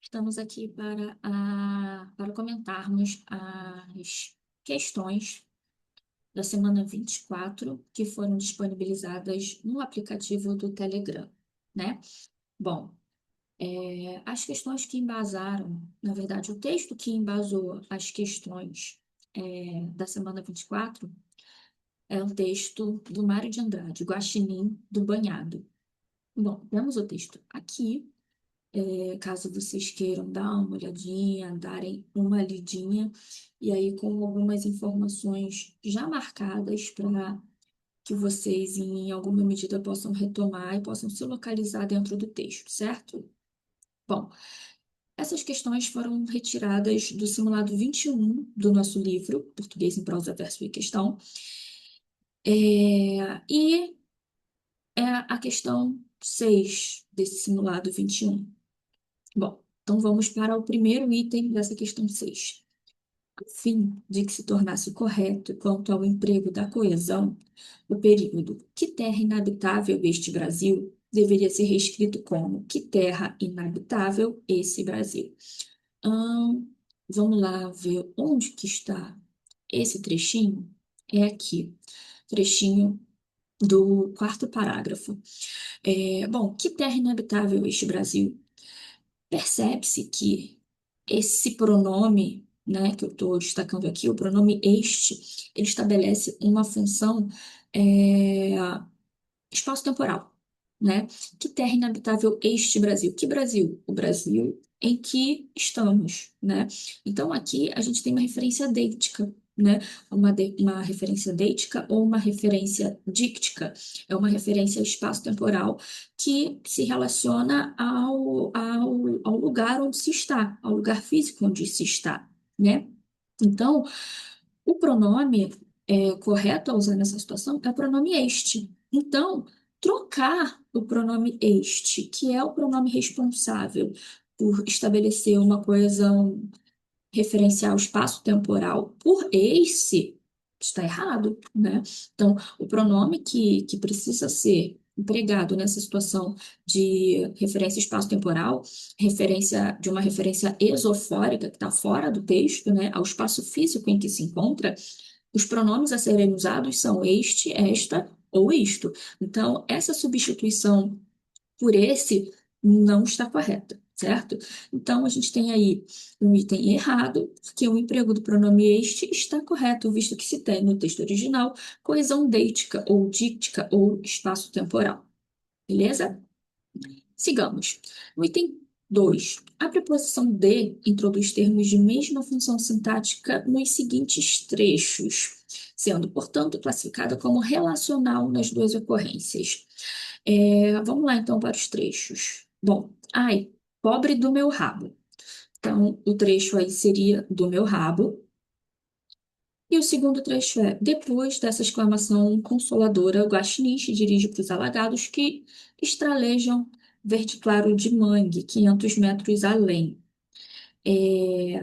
Estamos aqui para comentarmos as questões da semana 24 que foram disponibilizadas no aplicativo do Telegram, né? Bom, as questões que embasaram, na verdade, o texto que embasou as questões da semana 24 é o texto do Mário de Andrade, Guaxinim do Banhado. Bom, temos o texto aqui. Caso vocês queiram dar uma olhadinha, darem uma lidinha, e aí com algumas informações já marcadas para que vocês, em alguma medida, possam retomar e possam se localizar dentro do texto, certo? Bom, essas questões foram retiradas do simulado 21 do nosso livro, Português em Prosa, Verso e Questão, e é a questão 6 desse simulado 21. Bom, então vamos para o primeiro item dessa questão 6. A fim de que se tornasse correto quanto ao emprego da coesão, o período que terra inabitável este Brasil deveria ser reescrito como que terra inabitável esse Brasil. Ahn, vamos lá ver onde que está esse trechinho. É aqui, trechinho do quarto parágrafo. Bom, que terra inabitável este Brasil? Percebe-se que esse pronome, né, que eu estou destacando aqui, o pronome este, ele estabelece uma função é, espaço-temporal, né? Que terra inabitável este Brasil? Que Brasil? O Brasil em que estamos, né? Então aqui a gente tem uma referência deítica, né? Uma referência deítica ou uma referência díctica. É uma referência espaço-temporal que se relaciona ao lugar onde se está, ao lugar físico onde se está, né? Então, o pronome correto a usar nessa situação é o pronome este. Então, trocar o pronome este, que é o pronome responsável por estabelecer uma coesão referencial espaço-temporal, por esse, está errado, né? Então, o pronome que precisa ser empregado nessa situação de referência espaço-temporal, referência de uma referência esofórica que está fora do texto, né, ao espaço físico em que se encontra, os pronomes a serem usados são este, esta ou isto. Então, essa substituição por esse não está correta, certo? Então, a gente tem aí um item errado, porque o emprego do pronome este está correto, visto que se tem no texto original coesão deítica ou díctica ou espaço-temporal. Beleza? Sigamos. No item 2, a preposição de introduz termos de mesma função sintática nos seguintes trechos, sendo, portanto, classificada como relacional nas duas ocorrências. Vamos lá, então, para os trechos. Bom, ai, pobre do meu rabo. Então, o trecho aí seria do meu rabo. E o segundo trecho é: depois dessa exclamação consoladora, o guaxinim se dirige para os alagados que estralejam verde claro de mangue, 500 metros além. É,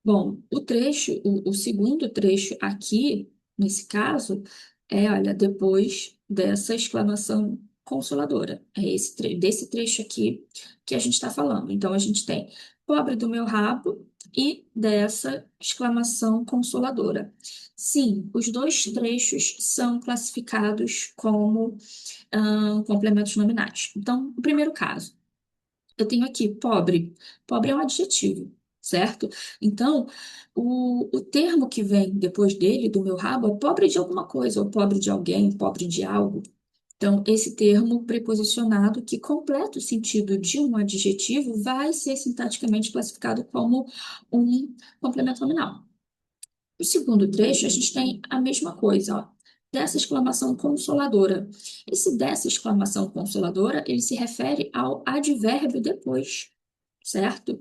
Bom, o segundo trecho aqui, nesse caso, olha, depois dessa exclamação consoladora. É desse trecho aqui que a gente está falando. Então, a gente tem pobre do meu rabo e dessa exclamação consoladora. Sim, os dois trechos são classificados como complementos nominais. Então, o primeiro caso. Eu tenho aqui pobre. Pobre é um adjetivo, certo? Então, o termo que vem depois dele, do meu rabo, é pobre de alguma coisa, ou pobre de alguém, pobre de algo. Então, esse termo preposicionado que completa o sentido de um adjetivo vai ser sintaticamente classificado como um complemento nominal. No segundo trecho, a gente tem a mesma coisa, ó, dessa exclamação consoladora. Esse dessa exclamação consoladora, ele se refere ao advérbio depois, certo?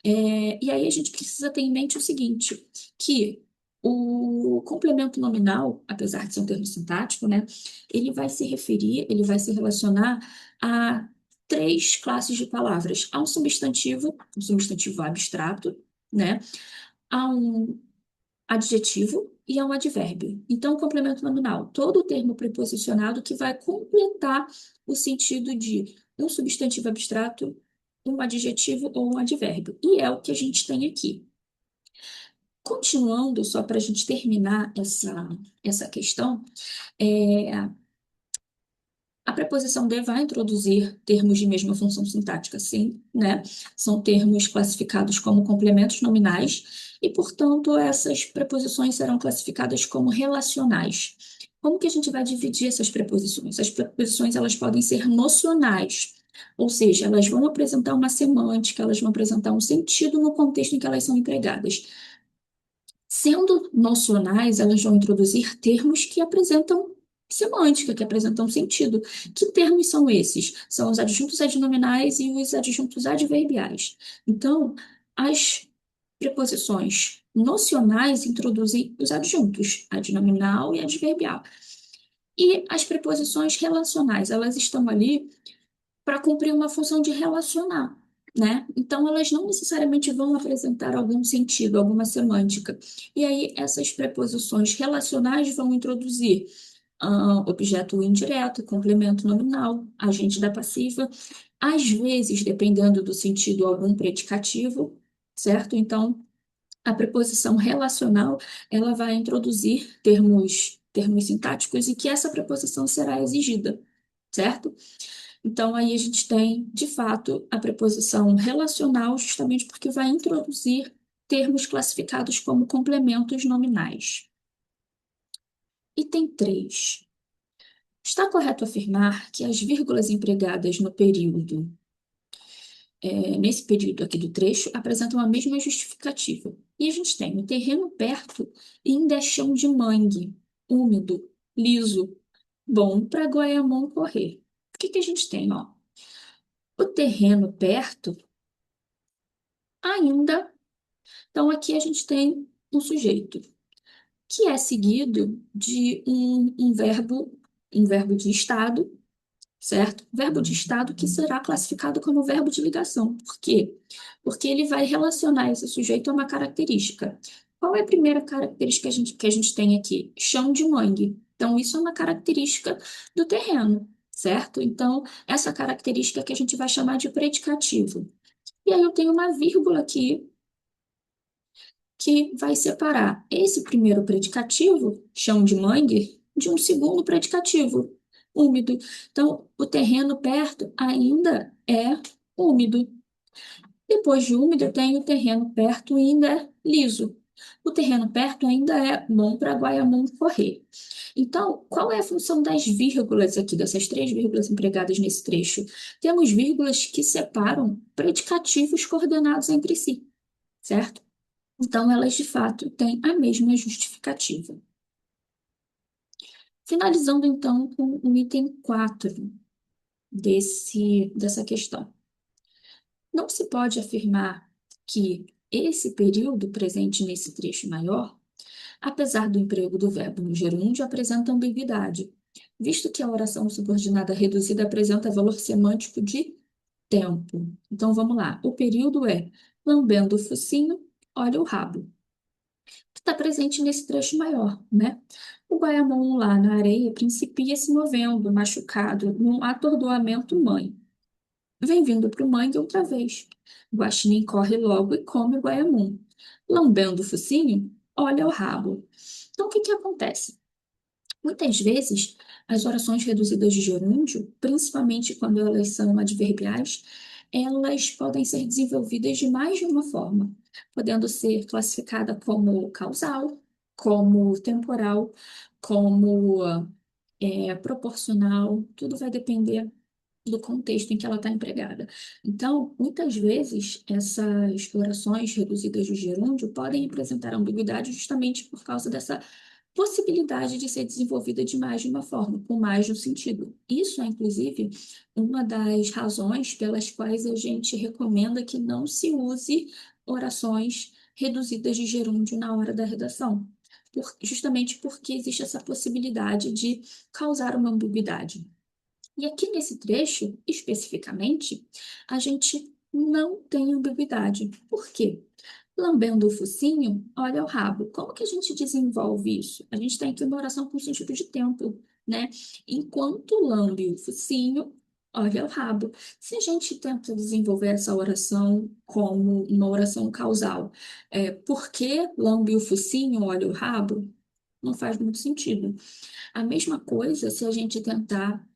E aí a gente precisa ter em mente o seguinte, que o complemento nominal, apesar de ser um termo sintático, né, ele vai se relacionar a três classes de palavras. Há um substantivo abstrato, né? Há um adjetivo, e é um advérbio. Então, complemento nominal, todo termo preposicionado que vai completar o sentido de um substantivo abstrato, um adjetivo ou um advérbio. E é o que a gente tem aqui. Continuando, só para a gente terminar essa questão, é, a preposição de vai introduzir termos de mesma função sintática, sim, né? São termos classificados como complementos nominais e, portanto, essas preposições serão classificadas como relacionais. Como que a gente vai dividir essas preposições? As preposições elas podem ser nocionais, ou seja, elas vão apresentar uma semântica, elas vão apresentar um sentido no contexto em que elas são empregadas. Sendo nocionais, elas vão introduzir termos que apresentam semântica, que apresentam sentido. Que termos são esses? São os adjuntos adnominais e os adjuntos adverbiais. Então, as preposições nocionais introduzem os adjuntos, adnominal e adverbial. E as preposições relacionais, elas estão ali para cumprir uma função de relacionar, né? Então, elas não necessariamente vão apresentar algum sentido, alguma semântica. E aí, essas preposições relacionais vão introduzir objeto indireto, complemento nominal, agente da passiva, às vezes, dependendo do sentido, algum predicativo, certo? Então, a preposição relacional, ela vai introduzir termos sintáticos e que essa preposição será exigida, certo? Então, aí a gente tem, de fato, a preposição relacional, justamente porque vai introduzir termos classificados como complementos nominais. Item 3. Está correto afirmar que as vírgulas empregadas no período, nesse período aqui do trecho, apresentam a mesma justificativa. E a gente tem o terreno perto e ainda é chão de mangue, úmido, liso, bom para Guaiamão correr. O que que a gente tem, ó? O terreno perto ainda. Então, aqui a gente tem um sujeito que é seguido de um verbo de estado, certo? Verbo de estado que será classificado como verbo de ligação. Por quê? Porque ele vai relacionar esse sujeito a uma característica. Qual é a primeira característica que a gente tem aqui? Chão de mangue. Então, isso é uma característica do terreno, certo? Então, essa característica que a gente vai chamar de predicativo. E aí eu tenho uma vírgula aqui que vai separar esse primeiro predicativo, chão de mangue, de um segundo predicativo, úmido. Então, o terreno perto ainda é úmido. Depois de úmido, eu tenho o terreno perto ainda é liso. O terreno perto ainda é bom para Guaiamum correr. Então, qual é a função das vírgulas aqui, dessas três vírgulas empregadas nesse trecho? Temos vírgulas que separam predicativos coordenados entre si, certo? Então, elas de fato têm a mesma justificativa. Finalizando então com o item 4 dessa questão. Não se pode afirmar que esse período presente nesse trecho maior, apesar do emprego do verbo no gerúndio, apresenta ambiguidade, visto que a oração subordinada reduzida apresenta valor semântico de tempo. Então vamos lá. O período é lambendo o focinho, olha o rabo. Está presente nesse trecho maior, né? O Guaiamum lá na areia principia se movendo, machucado, num atordoamento mãe. Vem vindo para o mangue outra vez. Guaxinim corre logo e come o Guaiamum. Lambendo o focinho, olha o rabo. Então, o que que acontece? Muitas vezes, as orações reduzidas de gerúndio, principalmente quando elas são adverbiais, elas podem ser desenvolvidas de mais de uma forma, podendo ser classificada como causal, como temporal, como proporcional, tudo vai depender do contexto em que ela está empregada. Então, muitas vezes, essas orações reduzidas de gerúndio podem apresentar ambiguidade justamente por causa dessa possibilidade de ser desenvolvida de mais de uma forma, com mais de um sentido. Isso é, inclusive, uma das razões pelas quais a gente recomenda que não se use orações reduzidas de gerúndio na hora da redação. Justamente porque existe essa possibilidade de causar uma ambiguidade. E aqui nesse trecho, especificamente, a gente não tem ambiguidade. Por quê? Lambendo o focinho, olha o rabo. Como que a gente desenvolve isso? A gente tem aqui uma oração com sentido de tempo, né? Enquanto lambe o focinho, olha o rabo. Se a gente tenta desenvolver essa oração como uma oração causal, por que lambe o focinho, olha o rabo? Não faz muito sentido. A mesma coisa se a gente tentar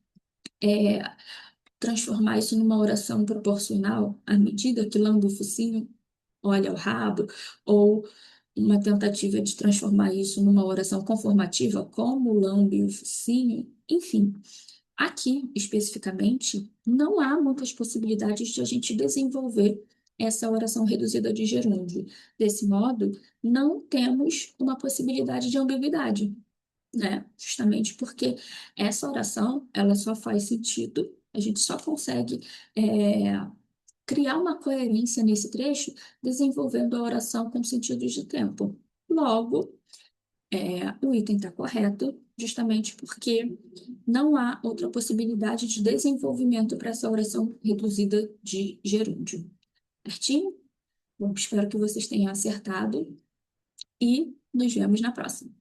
é, transformar isso numa oração proporcional, à medida que lambe o focinho, olha o rabo, ou uma tentativa de transformar isso numa oração conformativa, como lambe o focinho, enfim. Aqui, especificamente, não há muitas possibilidades de a gente desenvolver essa oração reduzida de gerúndio. Desse modo, não temos uma possibilidade de ambiguidade, né? Justamente porque essa oração, ela só faz sentido, a gente só consegue criar uma coerência nesse trecho desenvolvendo a oração com sentidos de tempo. Logo, o item está correto, justamente porque não há outra possibilidade de desenvolvimento para essa oração reduzida de gerúndio. Certinho? Bom, espero que vocês tenham acertado e nos vemos na próxima.